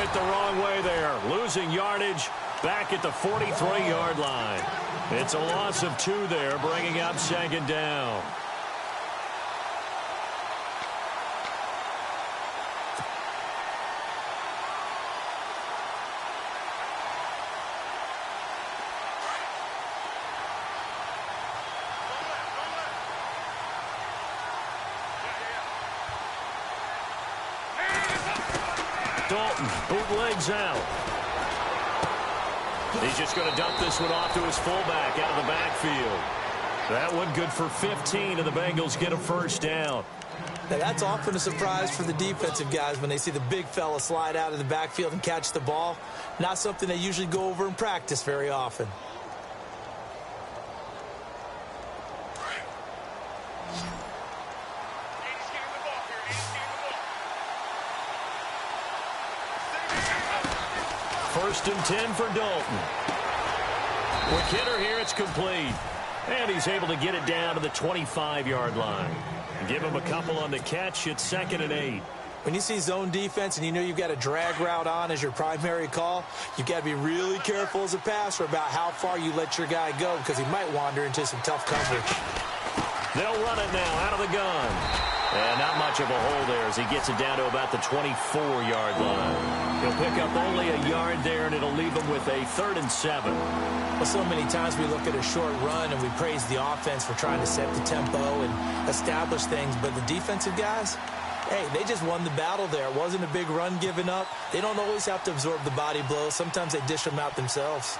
it the wrong way there. Losing yardage back at the 43-yard line. It's a loss of 2 there, bringing up second down. Dalton bootlegs out. He's just going to dump this one off to his fullback out of the backfield. That one good for 15, and the Bengals get a first down. Now, that's often a surprise for the defensive guys when they see the big fella slide out of the backfield and catch the ball. Not something they usually go over in practice very often. First and 10 for Dalton. With Kidder here, it's complete. And he's able to get it down to the 25-yard line. Give him a couple on the catch. It's 2nd and 8. When you see zone defense and you know you've got a drag route on as your primary call, you've got to be really careful as a passer about how far you let your guy go because he might wander into some tough coverage. They'll run it now out of the gun. And not much of a hole there as he gets it down to about the 24-yard line. He'll pick up only a yard there, and it'll leave him with a 3rd and 7. Well, so many times we look at a short run and we praise the offense for trying to set the tempo and establish things, but the defensive guys, hey, they just won the battle there. It wasn't a big run given up. They don't always have to absorb the body blows. Sometimes they dish them out themselves.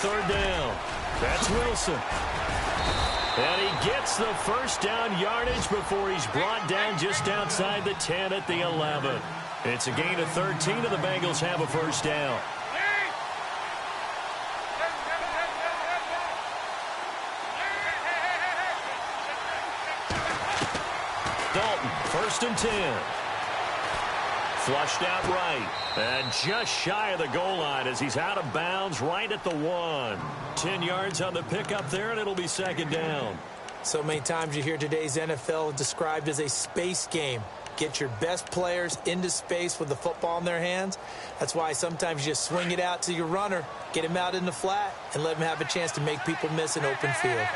Third down. That's Wilson. And he gets the first down yardage before he's brought down just outside the 10 at the 11. It's a gain of 13, and the Bengals have a first down. Dalton, 1st and 10. Flushed out right. And just shy of the goal line as he's out of bounds right at the 1. 10 yards on the pickup there, and it'll be 2nd down. So many times you hear today's NFL described as a space game. Get your best players into space with the football in their hands. That's why sometimes you just swing it out to your runner, get him out in the flat, and let him have a chance to make people miss an open field.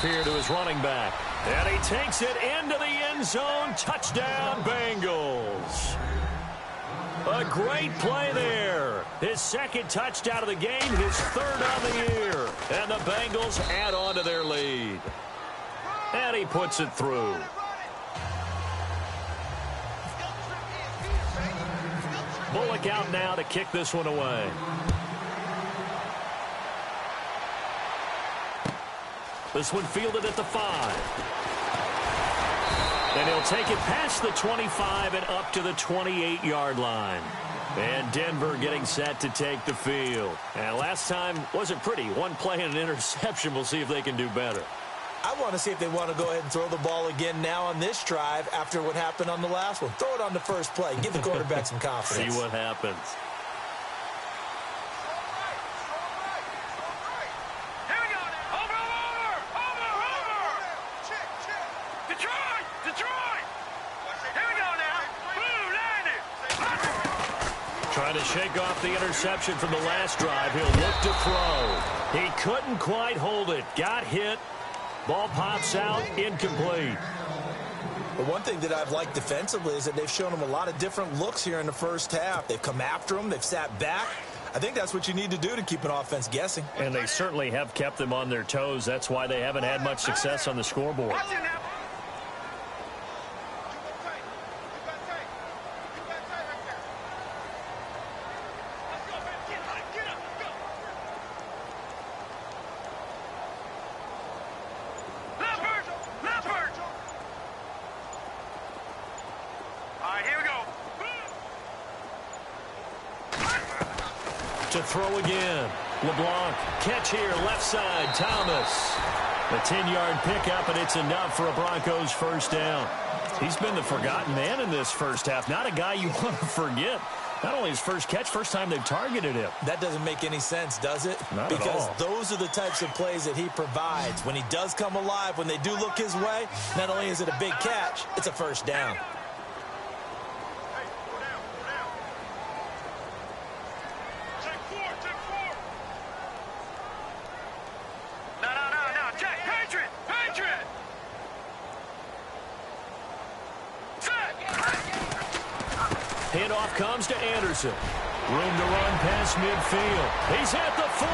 Here to his running back. And he takes it into the end zone. Touchdown, Bengals. A great play there. His 2nd touchdown of the game, his 3rd on the year. And the Bengals add on to their lead. And he puts it through. Bullock out now to kick this one away. This one fielded at the 5. And he'll take it past the 25 and up to the 28-yard line. And Denver getting set to take the field. And last time wasn't pretty. One play and an interception. We'll see if they can do better. I want to see if they want to go ahead and throw the ball again now on this drive after what happened on the last one. Throw it on the first play. Give the quarterback some confidence. See what happens. Trying to shake off the interception from the last drive. He'll look to throw. He couldn't quite hold it. Got hit. Ball pops out. Incomplete. But one thing that I've liked defensively is that they've shown him a lot of different looks here in the first half. They've come after him. They've sat back. I think that's what you need to do to keep an offense guessing. And they certainly have kept them on their toes. That's why they haven't had much success on the scoreboard. to throw again. LeBlanc, catch here, left side, Thomas. A 10-yard pickup, and it's enough for a Broncos first down. He's been the forgotten man in this first half. Not a guy you want to forget. Not only his first catch, first time they've targeted him. That doesn't make any sense, does it? Not because at all. Those are the types of plays that he provides. When he does come alive, when they do look his way, not only is it a big catch, it's a first down. Handoff comes to Anderson. Room to run past midfield. He's at the 40,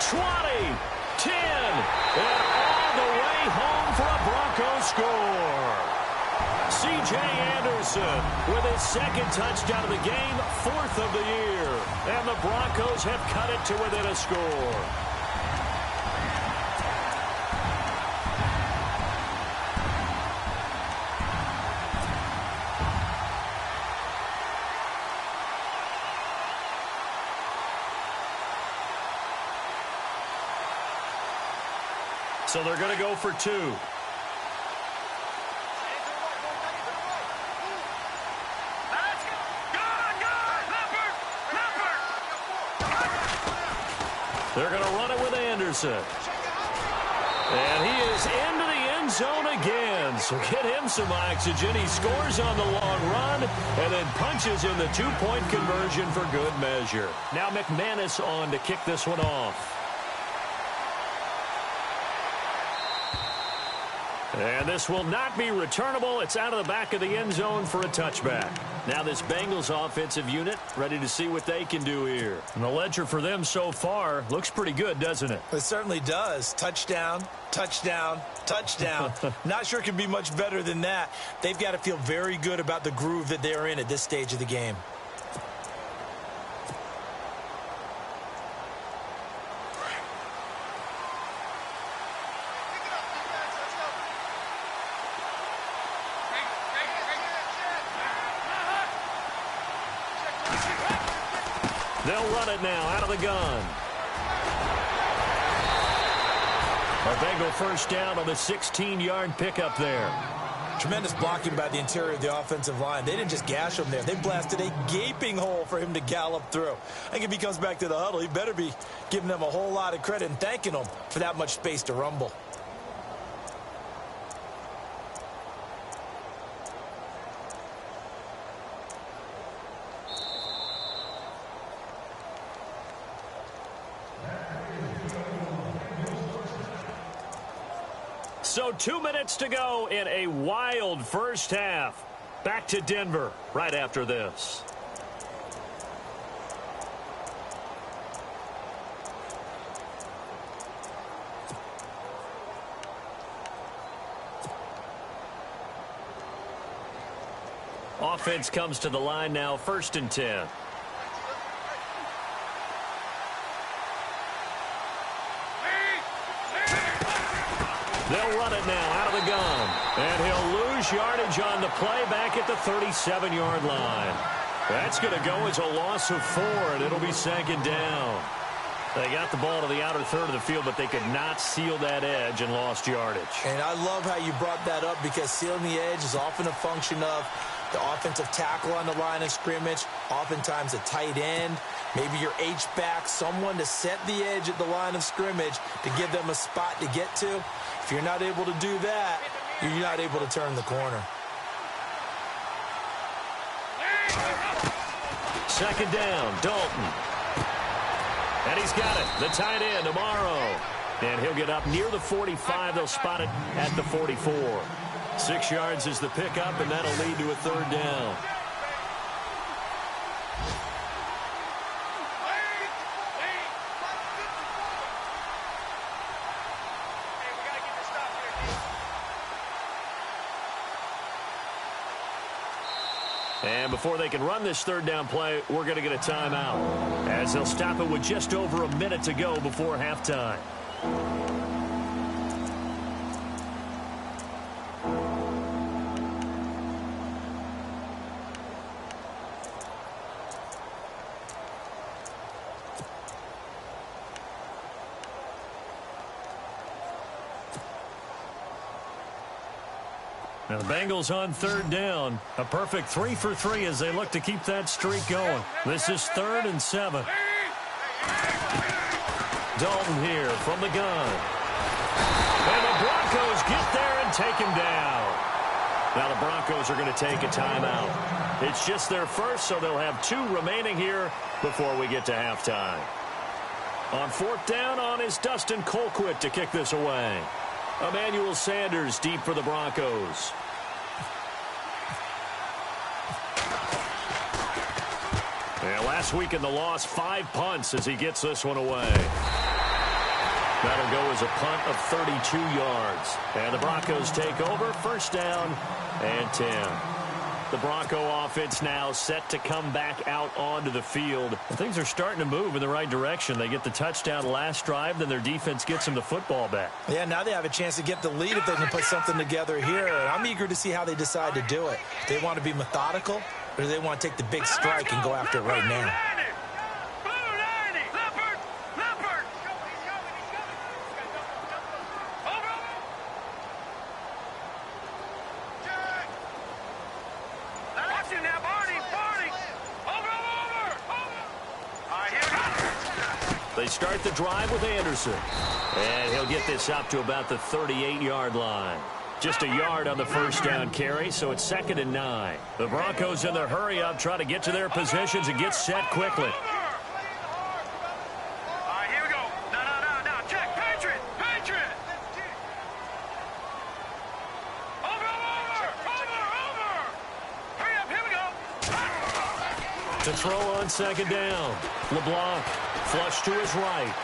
20, 10, and all the way home for a Broncos score. C.J. Anderson with his second touchdown of the game, fourth of the year. And the Broncos have cut it to within a score. So they're going to go for two. They're going to run it with Anderson. And he is into the end zone again. So get him some oxygen. He scores on the long run and then punches in the two-point conversion for good measure. Now McManus on to kick this one off. And this will not be returnable. It's out of the back of the end zone for a touchback. Now this Bengals offensive unit ready to see what they can do here. And the ledger for them so far looks pretty good, doesn't it? It certainly does. Touchdown, touchdown, touchdown. Not sure it can be much better than that. They've got to feel very good about the groove that they're in at this stage of the game. They'll run it now out of the gun. A Bengal first down on the 16-yard pickup there. Tremendous blocking by the interior of the offensive line. They didn't just gash him there. They blasted a gaping hole for him to gallop through. I think if he comes back to the huddle, he better be giving them a whole lot of credit and thanking them for that much space to rumble. So 2 minutes to go in a wild first half. Back to Denver right after this. Offense comes to the line now, 1st and 10. They'll run it now out of the gun. And he'll lose yardage on the play back at the 37-yard line. That's going to go as a loss of 4, and it'll be 2nd down. They got the ball to the outer third of the field, but they could not seal that edge and lost yardage. And I love how you brought that up because sealing the edge is often a function of the offensive tackle on the line of scrimmage, oftentimes a tight end, maybe your H-back, someone to set the edge at the line of scrimmage to give them a spot to get to. If you're not able to do that, you're not able to turn the corner. 2nd down, Dalton. And he's got it, the tight end, tomorrow. And he'll get up near the 45. They'll spot it at the 44. 6 yards is the pickup, and that'll lead to a 3rd down. And before they can run this 3rd down play, we're going to get a timeout, as they'll stop it with just over a minute to go before halftime. Now the Bengals on third down. A perfect 3 for 3 as they look to keep that streak going. This is 3rd and 7. Dalton here from the gun. And the Broncos get there and take him down. Now the Broncos are going to take a timeout. It's just their first, so they'll have 2 remaining here before we get to halftime. On 4th down on is Dustin Colquitt to kick this away. Emmanuel Sanders deep for the Broncos. And last week in the loss, 5 punts as he gets this one away. That'll go as a punt of 32 yards. And the Broncos take over, 1st down and 10. The Bronco offense now set to come back out onto the field. Things are starting to move in the right direction. They get the touchdown last drive, then their defense gets them the football back. Yeah, now they have a chance to get the lead if they can put something together here. And I'm eager to see how they decide to do it. Do they want to be methodical, or do they want to take the big strike and go after it right now? They start the drive with Anderson. And he'll get this up to about the 38-yard line. Just a yard on the 1st down carry, so it's 2nd and 9. The Broncos in their hurry-up try to get to their positions and get set quickly. Here we go. Now. Check. Patriot. Over. Hurry up. Here we go. To throw on 2nd down. LeBlanc flush to his right.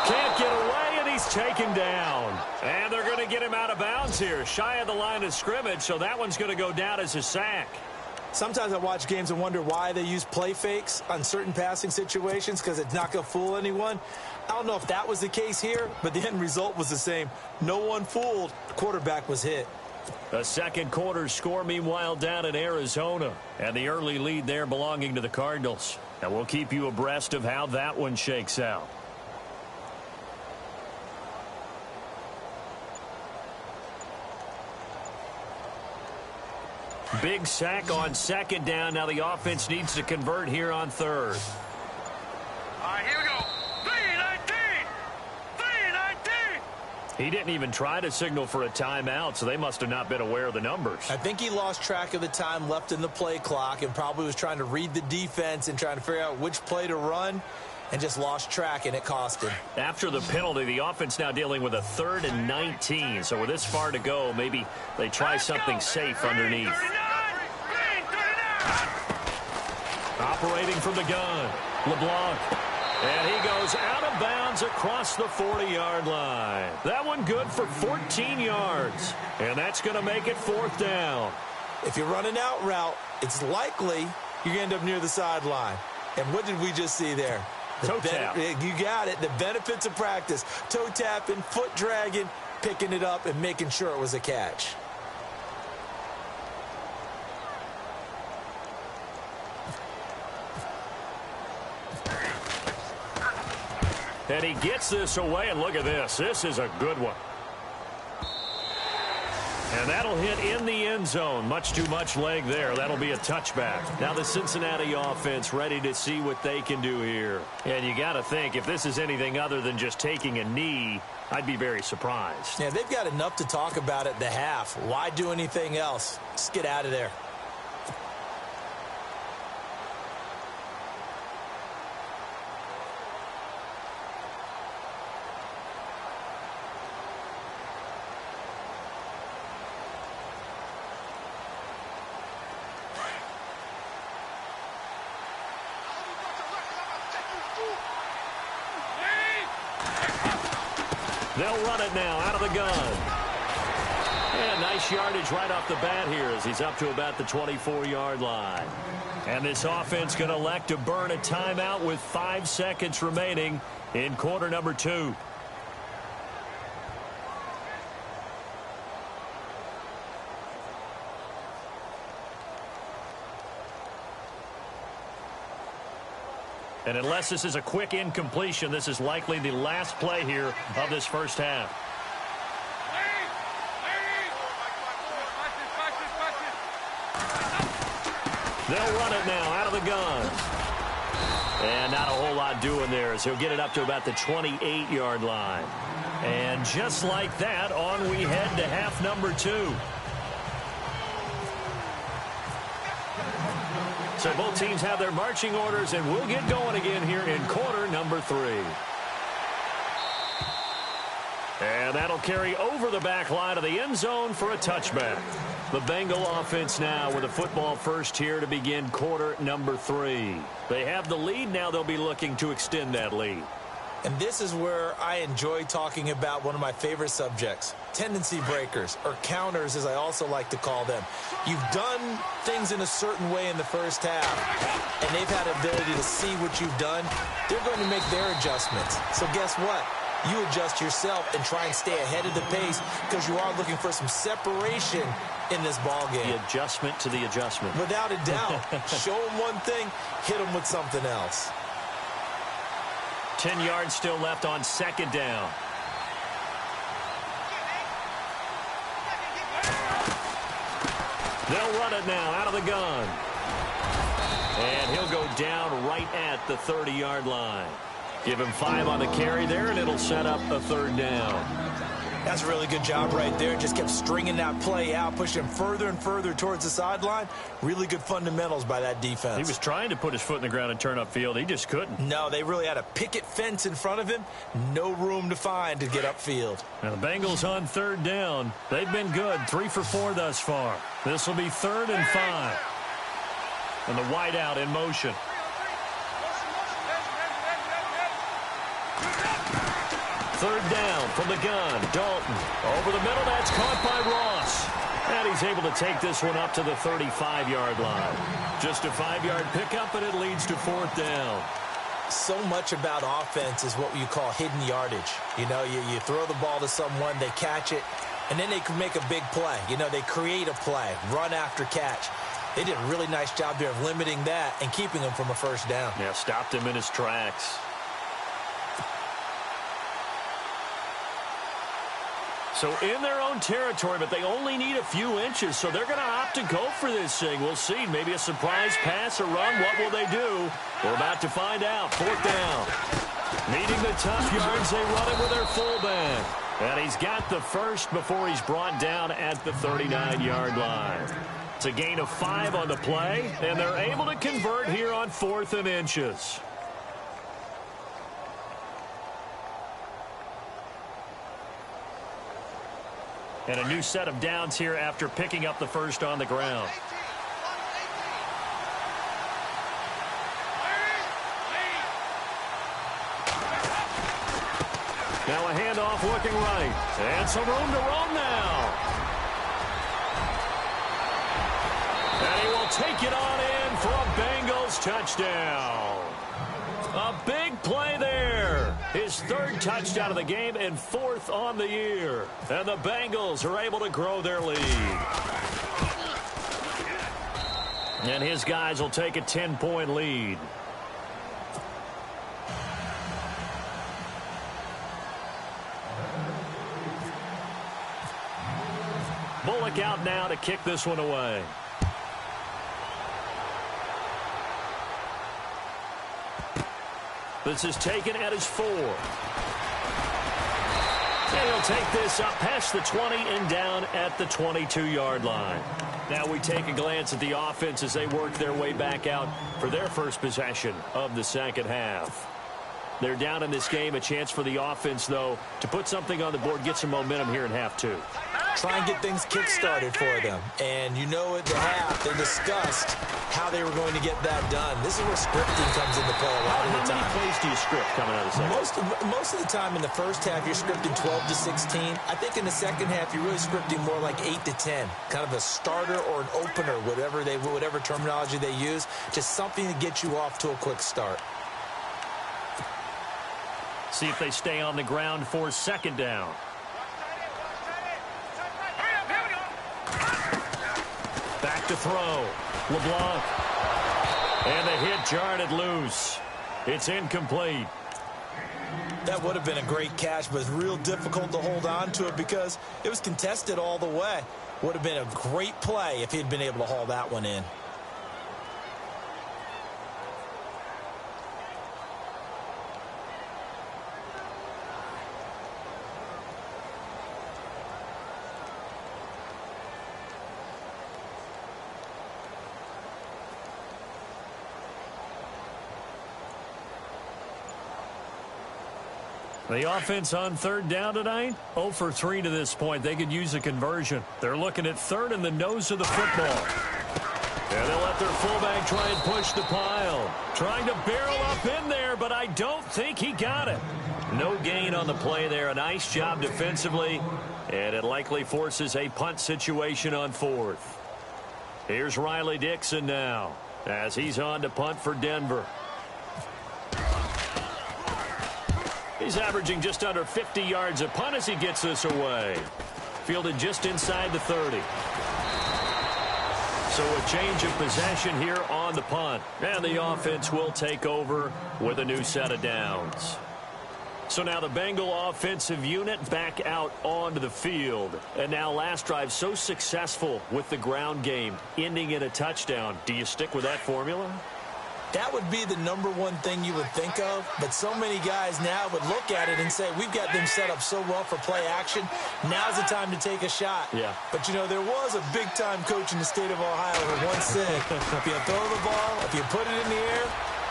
Can't get away, and he's taken down. And they're going to get him out of bounds here, shy of the line of scrimmage, so that one's going to go down as a sack. Sometimes I watch games and wonder why they use play fakes on certain passing situations, because it's not going to fool anyone. I don't know if that was the case here, but the end result was the same. No one fooled. The quarterback was hit. A second quarter score, meanwhile, down in Arizona. And the early lead there belonging to the Cardinals. And we'll keep you abreast of how that one shakes out. Big sack on 2nd down. Now the offense needs to convert here on 3rd. Here we go. 3-19. He didn't even try to signal for a timeout, so they must have not been aware of the numbers. I think he lost track of the time left in the play clock and probably was trying to read the defense and trying to figure out which play to run, and just lost track, and it cost him. After the penalty, the offense now dealing with a 3rd and 19. So with this far to go, maybe they try something safe underneath. Operating from the gun, LeBlanc. And he goes out of bounds across the 40-yard line. That one good for 14 yards. And that's going to make it 4th down. If you run an out route, it's likely you're going to end up near the sideline. And what did we just see there? Toe tap. You got it. The benefits of practice. Toe tapping, foot dragging, picking it up, and making sure it was a catch. And he gets this away, and look at this. This is a good one. And that'll hit in the end zone. Much too much leg there. That'll be a touchback. Now the Cincinnati offense ready to see what they can do here. And you got to think, if this is anything other than just taking a knee, I'd be very surprised. Yeah, they've got enough to talk about at the half. Why do anything else? Just get out of there. They'll run it now out of the gun. And nice yardage right off the bat here as he's up to about the 24-yard line. And this offense going to elect to burn a timeout with 5 seconds remaining in quarter number 2. And unless this is a quick incompletion, this is likely the last play here of this first half. They'll run it now out of the gun. And not a whole lot doing there, as he'll get it up to about the 28-yard line. And just like that, on we head to half number 2. So both teams have their marching orders, and we'll get going again here in quarter number 3. And that'll carry over the back line of the end zone for a touchback. The Bengal offense now with a football first here to begin quarter number 3. They have the lead. Now they'll be looking to extend that lead. And this is where I enjoy talking about one of my favorite subjects, tendency breakers, or counters as I also like to call them. You've done things in a certain way in the first half, and they've had the ability to see what you've done. They're going to make their adjustments. So guess what? You adjust yourself and try and stay ahead of the pace because you are looking for some separation in this ball game. The adjustment to the adjustment. Without a doubt. Show them one thing, hit them with something else. 10 yards still left on second down. They'll run it now out of the gun. And he'll go down right at the 30-yard line. Give him 5 on the carry there, and it'll set up a third down. That's a really good job right there. Just kept stringing that play out, pushing him further and further towards the sideline. Really good fundamentals by that defense. He was trying to put his foot in the ground and turn upfield. He just couldn't. No, they really had a picket fence in front of him. No room to find to get upfield. Now the Bengals on third down. They've been good, 3 for 4 thus far. This will be 3rd and 5. And the wide out in motion. Third down from the gun. Dalton over the middle. That's caught by Ross. And he's able to take this one up to the 35-yard line. Just a 5-yard pickup, and it leads to 4th down. So much about offense is what you call hidden yardage. You know, you throw the ball to someone, they catch it, and then they can make a big play. You know, they create a play, run after catch. They did a really nice job there of limiting that and keeping him from a first down. Yeah, stopped him in his tracks. So in their own territory, but they only need a few inches, so they're going to opt to go for this thing. We'll see. Maybe a surprise pass or run. What will they do? We're about to find out. 4th down. Needing the tough yards, they run it with their fullback. And he's got the first before he's brought down at the 39-yard line. It's a gain of 5 on the play, and they're able to convert here on 4th and inches. And a new set of downs here after picking up the first on the ground. Now a handoff looking right. And some room to roam now. And he will take it on in for a Bengals touchdown. A big play there. His 3rd touchdown of the game and 4th on the year. And the Bengals are able to grow their lead. And his guys will take a 10-point lead. Bullock out now to kick this one away. This is taken at his 4. And he'll take this up past the 20 and down at the 22-yard line. Now we take a glance at the offense as they work their way back out for their first possession of the second half. They're down in this game. A chance for the offense, though, to put something on the board, get some momentum here in half 2. Try and get things kick-started for them. And you know at the half, they discussed how they were going to get that done. This is where scripting comes into play a lot of the time. How many plays do you script coming out of the second? Most of the time in the first half, you're scripting 12 to 16. I think in the second half, you're really scripting more like 8 to 10. Kind of a starter or an opener, whatever terminology they use. Just something to get you off to a quick start. See if they stay on the ground for 2nd down. Back to throw. LeBlanc. And the hit jarred it loose. It's incomplete. That would have been a great catch, but it's real difficult to hold on to it because it was contested all the way. Would have been a great play if he'd been able to haul that one in. The offense on third down tonight, 0 for 3 to this point. They could use a conversion. They're looking at third in the nose of the football. And they'll let their fullback try and push the pile. Trying to barrel up in there, but I don't think he got it. No gain on the play there. A nice job defensively, and it likely forces a punt situation on fourth. Here's Riley Dixon now as he's on to punt for Denver. He's averaging just under 50 yards a punt as he gets this away. Fielded just inside the 30. So a change of possession here on the punt. And the offense will take over with a new set of downs. So now the Bengal offensive unit back out onto the field. And now last drive so successful with the ground game, ending in a touchdown. Do you stick with that formula? That would be the number one thing you would think of, but so many guys now would look at it and say, we've got them set up so well for play action. Now's the time to take a shot. Yeah. But, you know, there was a big-time coach in the state of Ohio who once said, if you throw the ball, if you put it in the air,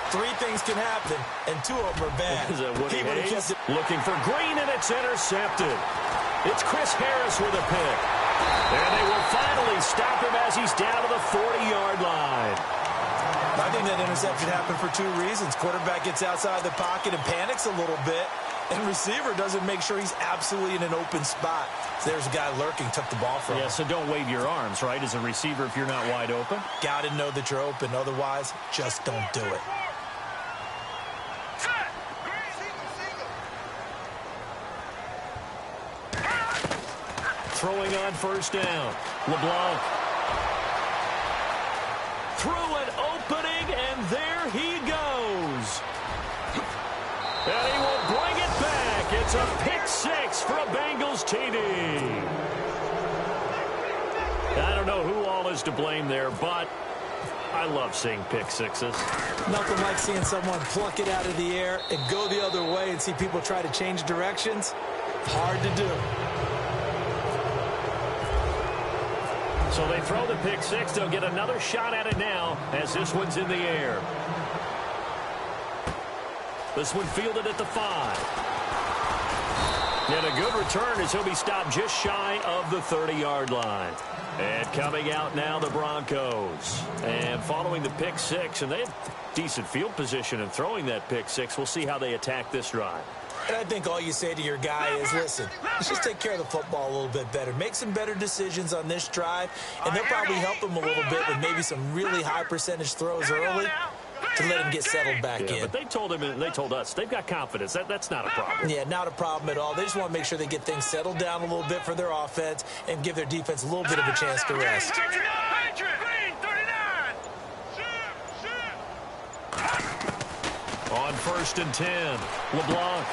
3 things can happen, and 2 of them are bad. Is that Woody He would have Hayes? kept it. Looking for Green, and it's intercepted. It's Chris Harris with a pick. And they will finally stop him as he's down to the 40-yard line. I think that interception happened for 2 reasons. Quarterback gets outside the pocket and panics a little bit, and receiver doesn't make sure he's absolutely in an open spot. So there's a guy lurking, took the ball from him. Yeah, so don't wave your arms, right, as a receiver if you're not wide open. Got to know that you're open. Otherwise, just don't do it. Throwing on first down. LeBlanc. Through an opening, and there he goes. And he will bring it back. It's a pick 6 for a Bengals TD. I don't know who all is to blame there, but I love seeing pick 6s. Nothing like seeing someone pluck it out of the air and go the other way and see people try to change directions. Hard to do. So they throw the pick 6. They'll get another shot at it now as this one's in the air. This one fielded at the 5. And a good return as he'll be stopped just shy of the 30-yard line. And coming out now, the Broncos. And following the pick 6, and they have decent field position in throwing that pick 6. We'll see how they attack this drive. And I think all you say to your guy is, listen, let's just take care of the football a little bit better. Make some better decisions on this drive, and they'll probably help him a little bit with maybe some really high percentage throws early to let him get settled back in. But they told him, and they told us, they've got confidence. That's not a problem. Yeah, not a problem at all. They just want to make sure they get things settled down a little bit for their offense and give their defense a little bit of a chance to rest. On first and 10, LeBlanc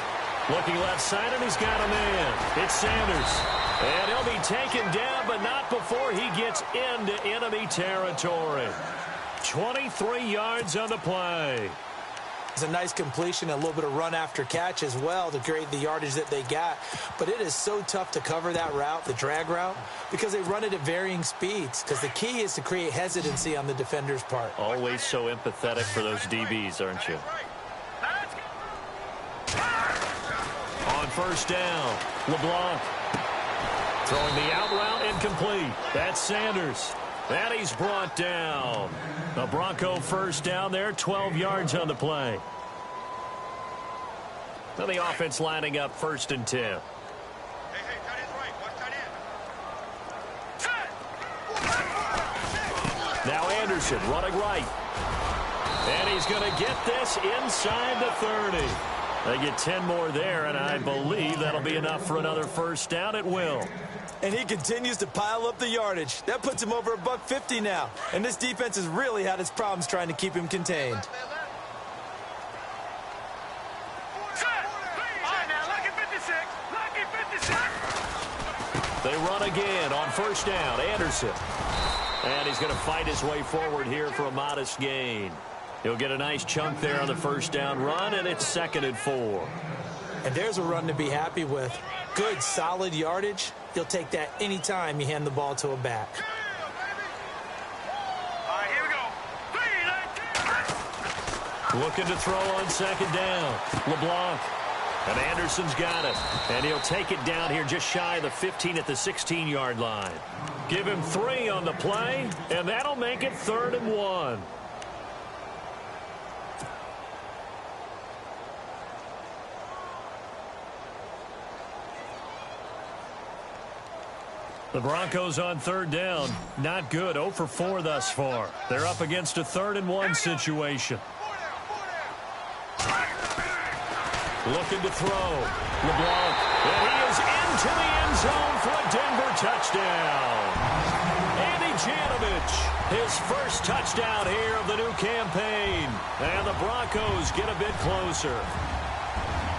looking left side, and he's got a man. It's Sanders. And he'll be taken down, but not before he gets into enemy territory. 23 yards on the play. It's a nice completion, a little bit of run after catch as well to create the yardage that they got. But it is so tough to cover that route, the drag route, because they run it at varying speeds. Because the key is to create hesitancy on the defender's part. Always so empathetic for those DBs, aren't you? On first down, LeBlanc throwing the out route incomplete. That's Sanders. And he's brought down. The Bronco first down there, 12 yards on the play. Then the offense lining up first and 10. Hey, tight end's right. Watch tight end. Now Anderson running right. And he's going to get this inside the 30. They get 10 more there, and I believe that'll be enough for another first down. It will. And he continues to pile up the yardage. That puts him over $150 now. And this defense has really had its problems trying to keep him contained. All right, now, lucky 56. Lucky 56. They run again on first down. Anderson. And he's going to fight his way forward here for a modest gain. He'll get a nice chunk there on the first down run, and it's 2nd and 4. And there's a run to be happy with. Good, solid yardage. You'll take that anytime you hand the ball to a back. All right, here we go. Looking to throw on second down. LeBlanc And Anderson's got it. And he'll take it down here just shy of the 15 at the 16-yard line. Give him 3 on the play, and that'll make it 3rd and 1. The Broncos on 3rd down. Not good. 0 for 4 thus far. They're up against a 3rd and 1 situation. Looking to throw. LeBlanc. And he is into the end zone for a Denver touchdown. Andy Janovich, his first touchdown here of the new campaign. And the Broncos get a bit closer.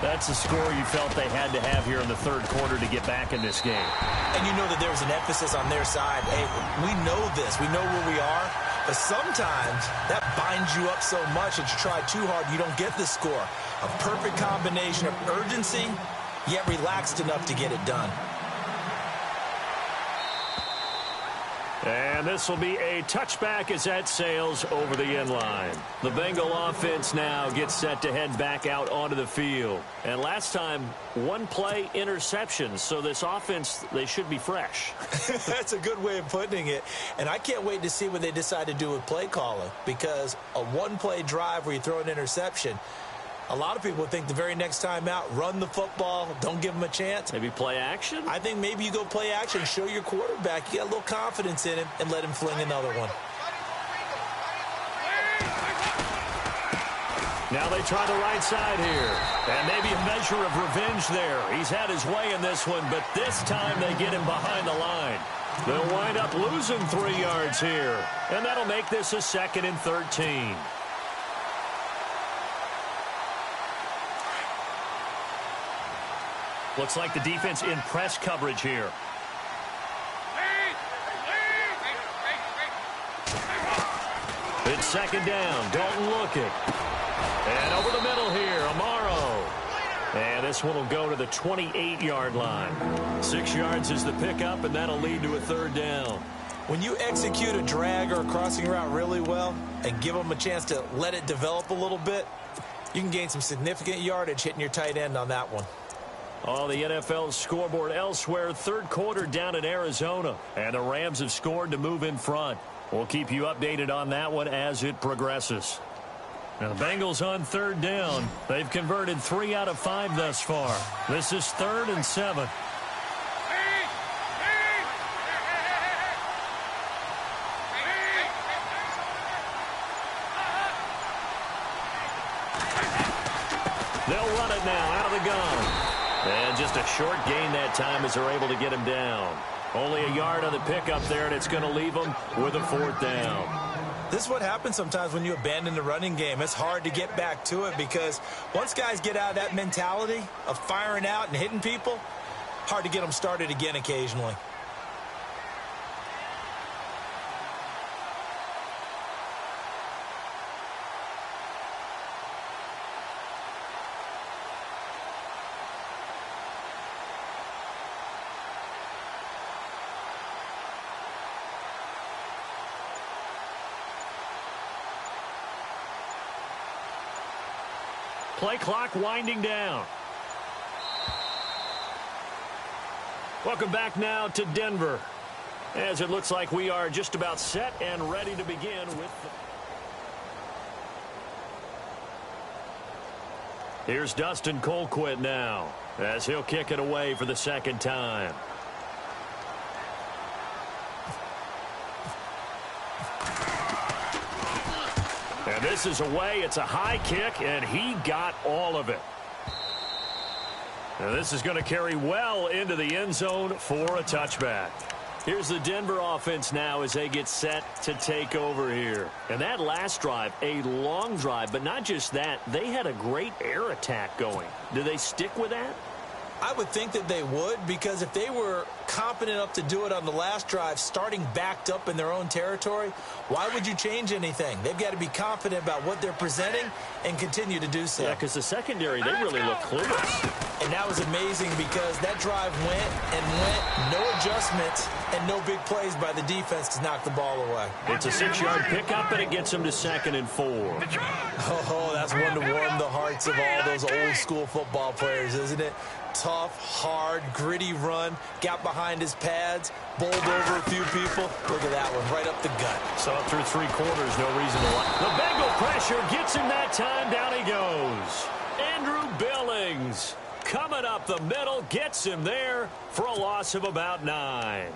That's a score you felt they had to have here in the 3rd quarter to get back in this game. And you know that there was an emphasis on their side. Hey, we know this. We know where we are. But sometimes that binds you up so much that you try too hard, you don't get the score. A perfect combination of urgency, yet relaxed enough to get it done. And this will be a touchback as that sails over the end line. The Bengal offense now gets set to head back out onto the field. And last time, 1-play interceptions. So this offense, they should be fresh. That's a good way of putting it. And I can't wait to see what they decide to do with play calling. Because a 1-play drive where you throw an interception, a lot of people think the very next time out, run the football, don't give them a chance. Maybe play action? I think maybe you go play action, show your quarterback you got a little confidence in him, and let him fling another one. Now they try the right side here. And maybe a measure of revenge there. He's had his way in this one, but this time they get him behind the line. They'll wind up losing 3 yards here. And that'll make this a 2nd and 13. Looks like the defense in press coverage here. It's 2nd down. Dalton looking. And over the middle here, Amaro. And this one will go to the 28-yard line. 6 yards is the pickup, and that'll lead to a 3rd down. When you execute a drag or a crossing route really well and give them a chance to let it develop a little bit, you can gain some significant yardage hitting your tight end on that one. On the NFL scoreboard elsewhere, 3rd quarter down in Arizona. And the Rams have scored to move in front. We'll keep you updated on that one as it progresses. Now the Bengals on 3rd down. They've converted 3 out of 5 thus far. This is 3rd and 7. They'll run it now out of the gun. And just a short gain that time as they're able to get him down. Only a yard on the pickup there, and it's going to leave them with a 4th down. This is what happens sometimes when you abandon the running game. It's hard to get back to it because once guys get out of that mentality of firing out and hitting people, hard to get them started again occasionally. Play clock winding down. Welcome back now to Denver, as it looks like we are just about set and ready to begin with Here's Dustin Colquitt now, as he'll kick it away for the 2nd time. And this is away. It's a high kick, and he got all of it. And this is going to carry well into the end zone for a touchback. Here's the Denver offense now as they get set to take over here. And that last drive, a long drive, but not just that. They had a great air attack going. Do they stick with that? I would think that they would, because if they were competent enough to do it on the last drive, starting backed up in their own territory, why would you change anything? They've got to be confident about what they're presenting and continue to do so. Yeah, because the secondary, they really look clueless. And that was amazing because that drive went and went, no adjustments, and no big plays by the defense to knock the ball away. It's a 6-yard pickup, and it gets them to 2nd and 4. Oh, that's one to warm the hearts of all those old-school football players, isn't it? Tough, hard, gritty run, got behind his pads, bowled over a few people. Look at that one, right up the gut. So through 3 quarters, no reason to lie. The Bengal pressure gets him that time. Down he goes. Andrew Billings coming up the middle, gets him there for a loss of about 9.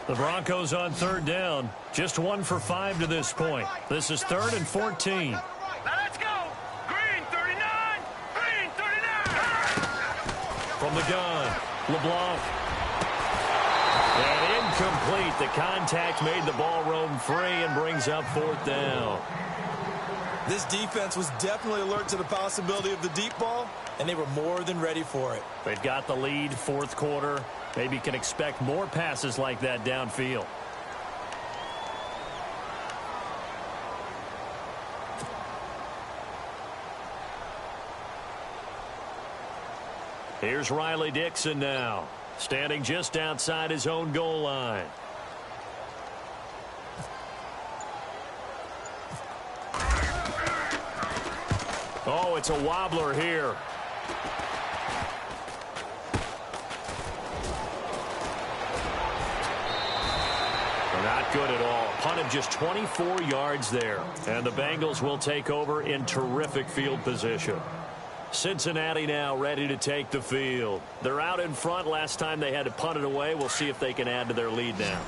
The Broncos on 3rd down. Just 1 for 5 to this point. This is 3rd and 14. Now let's go. Green 39. Green 39. From the gun, LeBlanc. And incomplete. The contact made the ball roam free and brings up 4th down. This defense was definitely alert to the possibility of the deep ball, and they were more than ready for it. They've got the lead, 4th quarter. Maybe can expect more passes like that downfield. Here's Riley Dixon now, standing just outside his own goal line. Oh, it's a wobbler here. Not good at all. Punt of just 24 yards there. And the Bengals will take over in terrific field position. Cincinnati now ready to take the field. They're out in front. Last time they had to punt it away. We'll see if they can add to their lead now.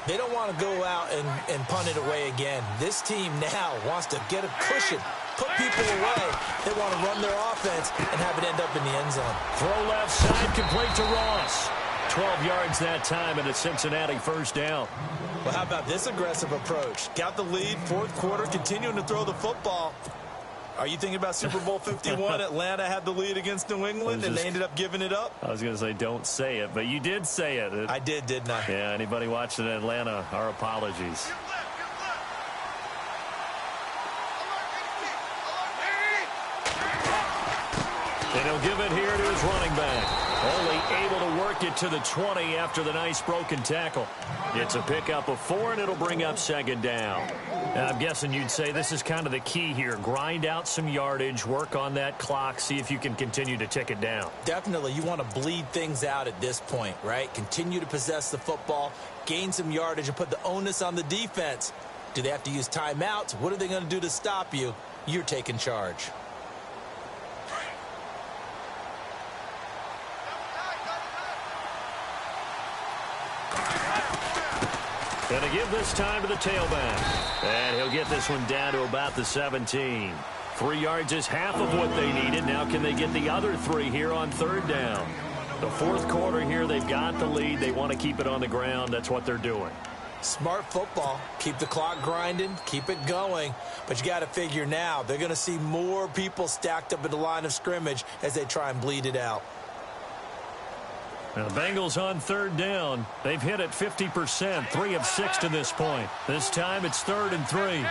They don't want to go out and punt it away again. This team now wants to get a cushion, put people away. They want to run their offense and have it end up in the end zone. Throw left side, complete to Ross. 12 yards that time, and a Cincinnati 1st down. Well, how about this aggressive approach? Got the lead, 4th quarter, continuing to throw the football. Are you thinking about Super Bowl 51? Atlanta had the lead against New England, and they ended up giving it up? I was going to say don't say it, but you did say it. I did, didn't I? Yeah, anybody watching Atlanta, our apologies. And he'll give it here to his running back. Only able to work it to the 20 after the nice broken tackle. It's a pickup of 4, and it'll bring up 2nd down. And I'm guessing you'd say this is kind of the key here. Grind out some yardage, work on that clock, see if you can continue to tick it down. Definitely. You want to bleed things out at this point, right? Continue to possess the football, gain some yardage, and put the onus on the defense. Do they have to use timeouts? What are they going to do to stop you? You're taking charge. Going to give this time to the tailback. And he'll get this one down to about the 17. 3 yards is half of what they needed. Now can they get the other 3 here on 3rd down? The 4th quarter here, they've got the lead. They want to keep it on the ground. That's what they're doing. Smart football. Keep the clock grinding. Keep it going. But you got to figure now, they're going to see more people stacked up at the line of scrimmage as they try and bleed it out. Now, the Bengals on 3rd down. They've hit it 50%, 3 of 6 to this point. This time it's 3rd and 3.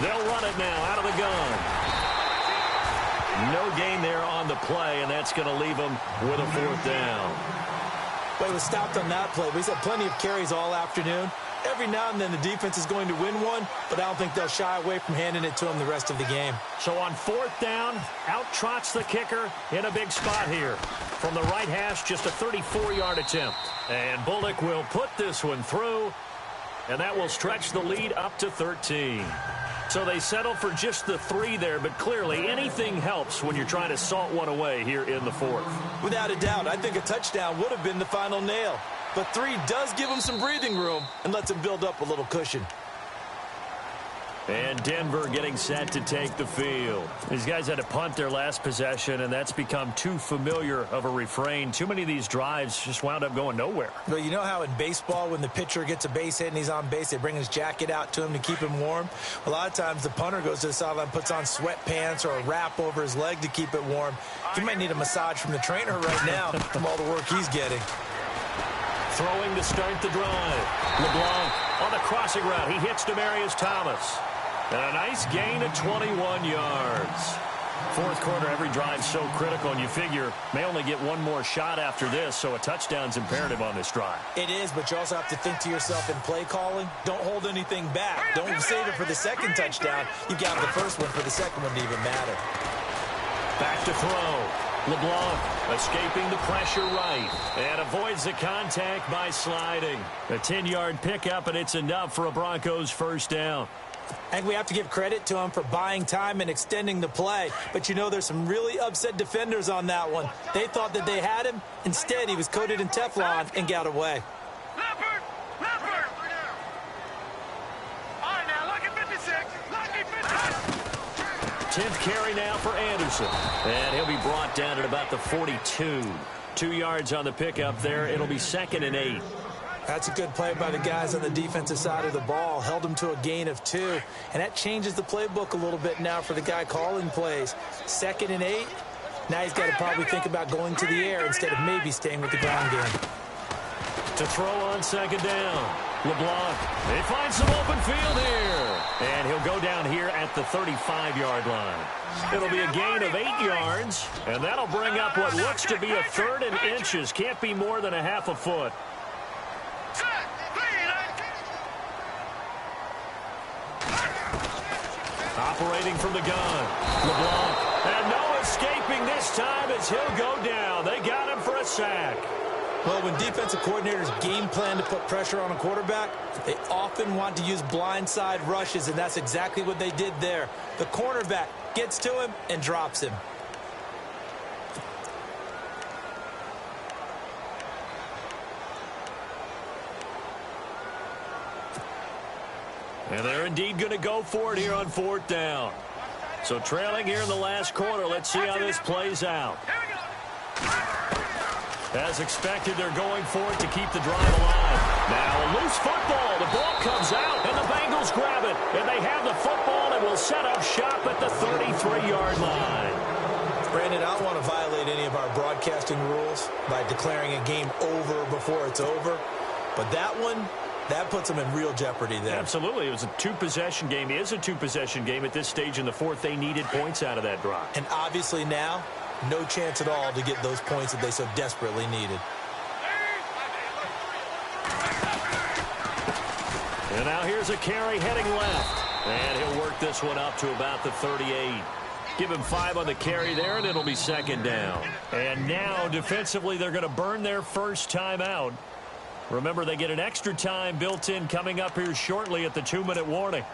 They'll run it now out of the gun. No gain there on the play, and that's going to leave them with a 4th down. Well, he was stopped on that play, but he's had plenty of carries all afternoon. Every now and then the defense is going to win one, but I don't think they'll shy away from handing it to him the rest of the game. So on 4th down, out trots the kicker in a big spot here. From the right hash, just a 34-yard attempt. And Bullock will put this one through, and that will stretch the lead up to 13. So they settle for just the 3 there, but clearly anything helps when you're trying to salt one away here in the 4th. Without a doubt, I think a touchdown would have been the final nail. But 3 does give him some breathing room and lets him build up a little cushion. And Denver getting set to take the field. These guys had to punt their last possession, and that's become too familiar of a refrain. Too many of these drives just wound up going nowhere. Well, you know how in baseball when the pitcher gets a base hit and he's on base, they bring his jacket out to him to keep him warm? A lot of times the punter goes to the sideline, puts on sweatpants or a wrap over his leg to keep it warm. He might need a massage from the trainer right now from all the work he's getting. Throwing to start the drive. LeBlanc on the crossing route. He hits Demaryius Thomas. And a nice gain of 21 yards. Fourth quarter, every drive so critical, and you figure may only get one more shot after this, so a touchdown's imperative on this drive. It is, but you also have to think to yourself in play calling, don't hold anything back. Don't save it for the second touchdown. You've got the first one for the second one to even matter. Back to throw. LeBlanc escaping the pressure right and avoids the contact by sliding. A 10-yard pickup, and it's enough for a Broncos first down. I think we have to give credit to him for buying time and extending the play. But, you know, there's some really upset defenders on that one. They thought that they had him. Instead, he was coated in Teflon and got away. Leopard! Leopard! All right, now, lucky 56. Lucky 56. 10th carry now for Anderson. And he'll be brought down at about the 42. 2 yards on the pickup there. It'll be 2nd and 8. That's a good play by the guys on the defensive side of the ball. Held him to a gain of 2. And that changes the playbook a little bit now for the guy calling plays. 2nd and 8. Now he's got to probably think about going to the air instead of maybe staying with the ground game. To throw on 2nd down. LeBlanc. They find some open field here. And he'll go down here at the 35-yard line. It'll be a gain of 8 yards. And that'll bring up what looks to be a 3rd and inches. Can't be more than a half a foot. Operating from the gun. LeBlanc. And no escaping this time as he'll go down. They got him for a sack. Well, when defensive coordinators game plan to put pressure on a quarterback, they often want to use blindside rushes, and that's exactly what they did there. The cornerback gets to him and drops him. And they're indeed going to go for it here on 4th down. So trailing here in the last quarter. Let's see how this plays out. As expected, they're going for it to keep the drive alive. Now a loose football. The ball comes out, and the Bengals grab it. And they have the football and will set up shop at the 33-yard line. Brandon, I don't want to violate any of our broadcasting rules by declaring a game over before it's over. But that one, that puts them in real jeopardy there. Absolutely. It was a two-possession game. It is a two-possession game at this stage in the fourth. They needed points out of that drive. And obviously now, no chance at all to get those points that they so desperately needed. And now here's a carry heading left. And he'll work this one up to about the 38. Give him 5 on the carry there, and it'll be 2nd down. And now, defensively, they're going to burn their first timeout. Remember, they get an extra time built in coming up here shortly at the 2-minute warning.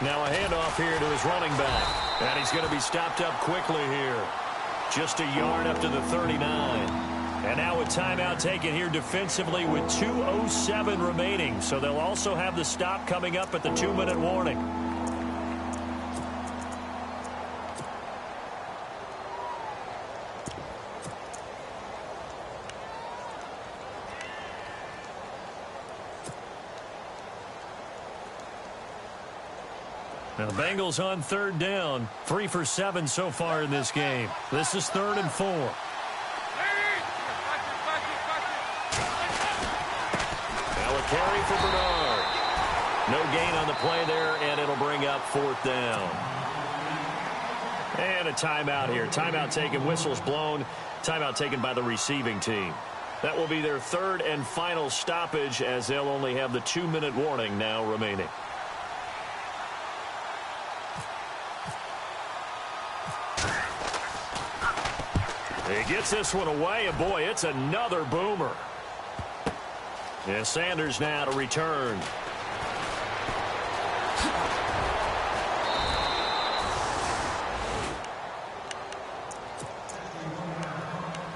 Now a handoff here to his running back. And he's going to be stopped up quickly here. Just a yard up to the 39. And now a timeout taken here defensively with 2:07 remaining. So they'll also have the stop coming up at the 2-minute warning. Now the Bengals on 3rd down. 3 for 7 so far in this game. This is 3rd and 4. Now a carry for Bernard. No gain on the play there, and it'll bring up 4th down. And a timeout here. Timeout taken, whistles blown. Timeout taken by the receiving team. That will be their 3rd and final stoppage, as they'll only have the 2-minute warning now remaining. He gets this one away, and boy, it's another boomer. And Sanders now to return.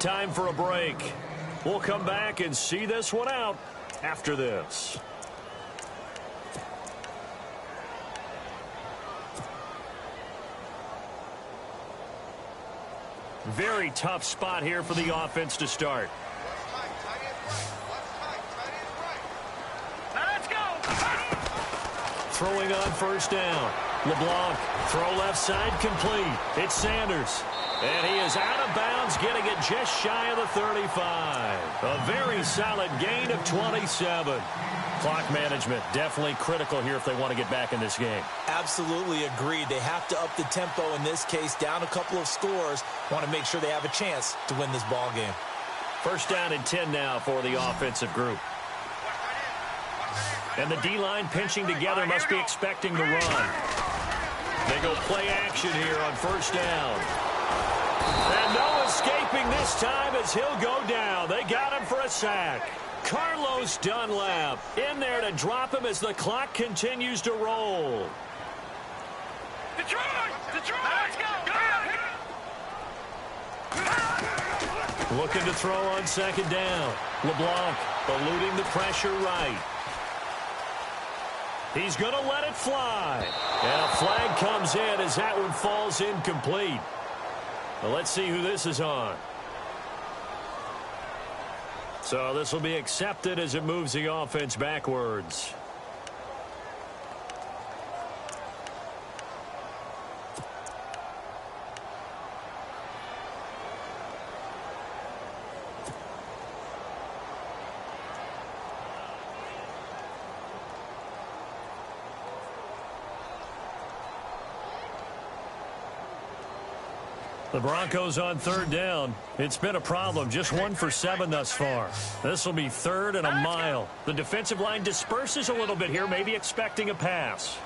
Time for a break. We'll come back and see this one out after this. Very tough spot here for the offense to start. Let's go. Throwing on first down. LeBlanc, throw left side complete. It's Sanders. And he is out of bounds, getting it just shy of the 35. A very solid gain of 27. Clock management definitely critical here if they want to get back in this game. Absolutely agreed. They have to up the tempo in this case, down a couple of scores. Want to make sure they have a chance to win this ball game. First down and 10 now for the offensive group. And the D-line pinching together must be expecting the run. They go play action here on first down. And no escaping this time as he'll go down. They got him for a sack. Carlos Dunlap in there to drop him as the clock continues to roll. Detroit! Detroit! Let's go! Looking to throw on second down. LeBlanc eluding the pressure right. He's going to let it fly. And a flag comes in as that one falls incomplete. Well, let's see who this is on. So this will be accepted as it moves the offense backwards. The Broncos on third down. It's been a problem. Just 1 for 7 thus far. This will be third and a mile. The defensive line disperses a little bit here, maybe expecting a pass.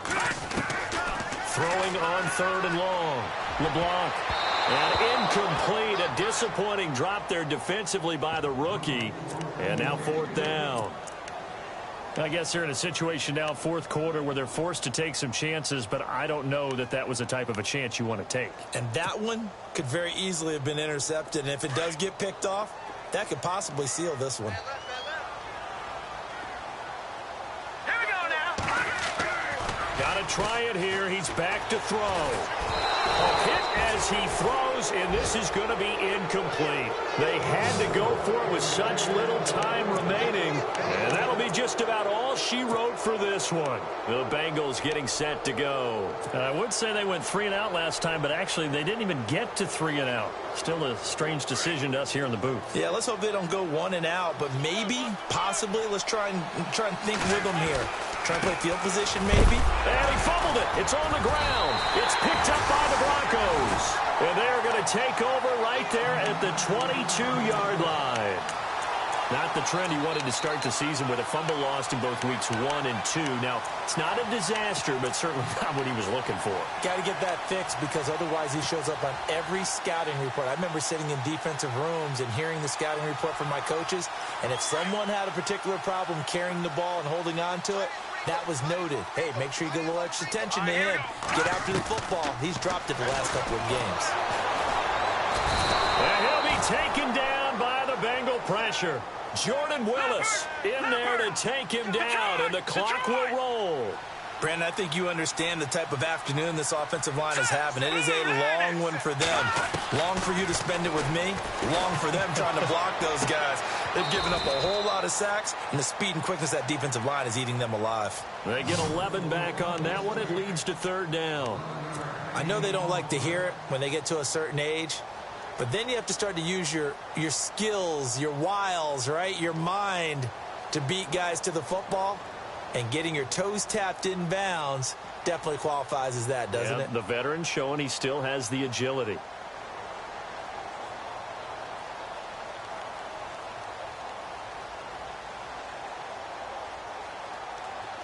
Throwing on third and long. LeBlanc. And incomplete. A disappointing drop there defensively by the rookie. And now fourth down. I guess they're in a situation now, fourth quarter, where they're forced to take some chances, but I don't know that that was the type of a chance you want to take. And that one could very easily have been intercepted, and if it does get picked off, that could possibly seal this one. Here we go now. Got to try it here. He's back to throw. A hit as he throws, and this is going to be incomplete. They had to go for it with such little time remaining, and that'll be just about all she wrote for this one. The Bengals getting set to go. I would say they went 3 and out last time, but actually they didn't even get to 3 and out. Still a strange decision to us here in the booth. Yeah, let's hope they don't go 1 and out, but maybe, possibly, let's try and think with them here. Try to play field position, maybe. And he fumbled it. It's on the ground. It's picked up by the Broncos. And they're going to take over right there at the 22-yard line. Not the trend he wanted to start the season with a fumble lost in both weeks 1 and 2. Now, it's not a disaster, but certainly not what he was looking for. Got to get that fixed because otherwise he shows up on every scouting report. I remember sitting in defensive rooms and hearing the scouting report from my coaches, and if someone had a particular problem carrying the ball and holding on to it, that was noted. Hey, make sure you get a little extra attention to him. Get after the football. He's dropped it the last couple of games. And he'll be taken down by the Bengal pressure. Jordan Willis in there to take him down, and the clock will roll. Brandon, I think you understand the type of afternoon this offensive line is having. It is a long one for them. Long for you to spend it with me. Long for them trying to block those guys. They've given up a whole lot of sacks, and the speed and quickness of that defensive line is eating them alive. They get 11 back on that one. It leads to third down. I know they don't like to hear it when they get to a certain age, but then you have to start to use your skills, your wiles, right? Your mind to beat guys to the football. And getting your toes tapped in bounds definitely qualifies as that, doesn't it? The veteran showing he still has the agility.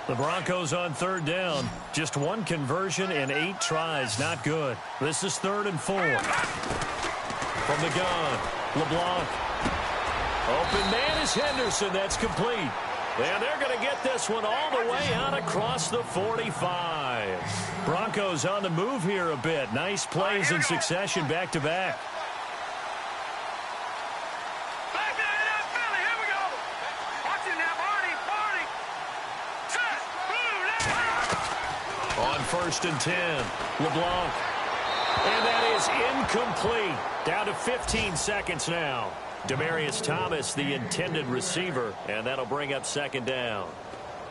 The Broncos on third down. Just 1 conversion in 8 tries. Not good. This is 3rd and 4. From the gun, LeBlanc. Open man is Henderson. That's complete. And they're going to get this one all the way out across the 45. Broncos on the move here a bit. Nice plays in succession back-to-back. Back to Philly. Here we go. Watch it now, Barney. Set. Blue. On 1st and 10, LeBlanc. And that is incomplete. Down to 15 seconds now. Demaryius Thomas, the intended receiver, and that'll bring up second down.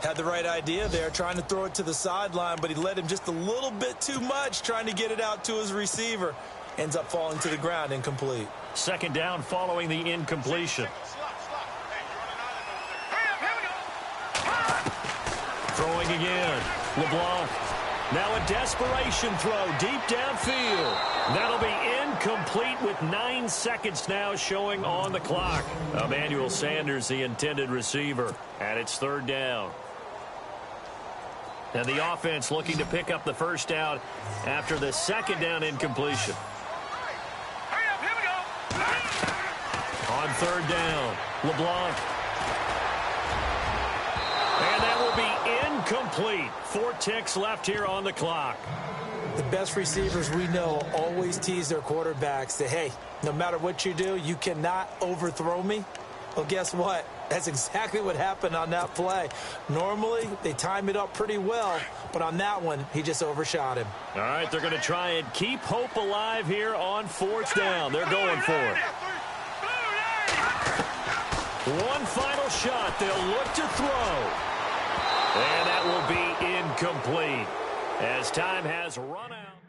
Had the right idea there, trying to throw it to the sideline, but he led him just a little bit too much, trying to get it out to his receiver. Ends up falling to the ground, incomplete. Second down following the incompletion. Throwing again. LeBlanc. Now a desperation throw deep downfield. That'll be incomplete with 9 seconds now showing on the clock. Emmanuel Sanders, the intended receiver, and it's third down. And the offense looking to pick up the first down after the second down incompletion. On third down, LeBlanc. And that will be incomplete. 4 ticks left here on the clock. The best receivers we know always tease their quarterbacks that, hey, no matter what you do, you cannot overthrow me. Well, guess what? That's exactly what happened on that play. Normally, they time it up pretty well, but on that one, he just overshot him. All right, they're going to try and keep hope alive here on fourth down. They're going for it. One final shot. They'll look to throw. And that will be incomplete as time has run out.